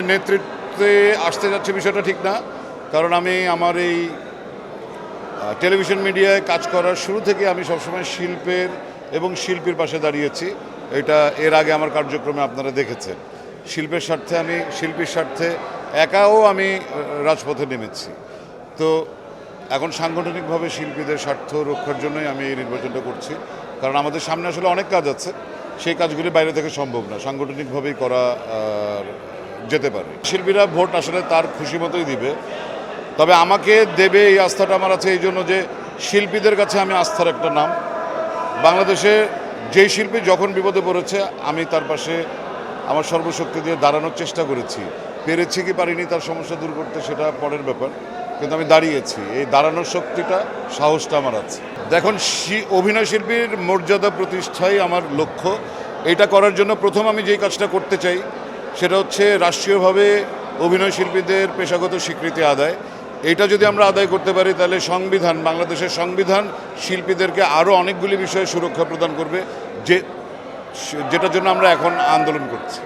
নেতৃত্বে আসতে যাচ্ছে বিষয়টা ঠিক না, কারণ আমি আমার এই টেলিভিশন মিডিয়ায় কাজ করার শুরু থেকে আমি সবসময় শিল্পের এবং শিল্পীর পাশে দাঁড়িয়েছি। এটা এর আগে আমার কার্যক্রমে আপনারা দেখেছেন। শিল্পের স্বার্থে আমি শিল্পীর স্বার্থে একাও আমি রাজপথে নেমেছি। তো এখন সাংগঠনিকভাবে শিল্পীদের স্বার্থ রক্ষার জন্যই আমি এই নির্বাচনটা করছি, কারণ আমাদের সামনে আসলে অনেক কাজ আছে, সেই কাজগুলি বাইরে থেকে সম্ভব না, সাংগঠনিকভাবেই করা যেতে পারে। শিল্পীরা ভোট আসলে তার খুশি মতোই দিবে, তবে আমাকে দেবে এই আস্থাটা আমার আছে এই জন্য যে শিল্পীদের কাছে আমি আস্থার একটা নাম। বাংলাদেশে যেই শিল্পী যখন বিপদে পড়েছে আমি তার পাশে আমার সর্বশক্তি দিয়ে দাঁড়ানোর চেষ্টা করেছি। পেরেছি কি পারিনি তার সমস্যা দূর করতে সেটা পরের ব্যাপার, কিন্তু আমি দাঁড়িয়েছি। এই দাঁড়ানোর শক্তিটা, সাহসটা আমার আছে। দেখুন, অভিনয় শিল্পীর মর্যাদা প্রতিষ্ঠাই আমার লক্ষ্য। এটা করার জন্য প্রথম আমি যেই কাজটা করতে চাই সেটা হচ্ছে রাষ্ট্রীয়ভাবে অভিনয় শিল্পীদের পেশাগত স্বীকৃতি আদায়। এটা যদি আমরা আদায় করতে পারি তাহলে সংবিধান, বাংলাদেশের সংবিধান শিল্পীদেরকে আরও অনেকগুলি বিষয়ে সুরক্ষা প্রদান করবে, যেটার জন্য আমরা এখন আন্দোলন করছি।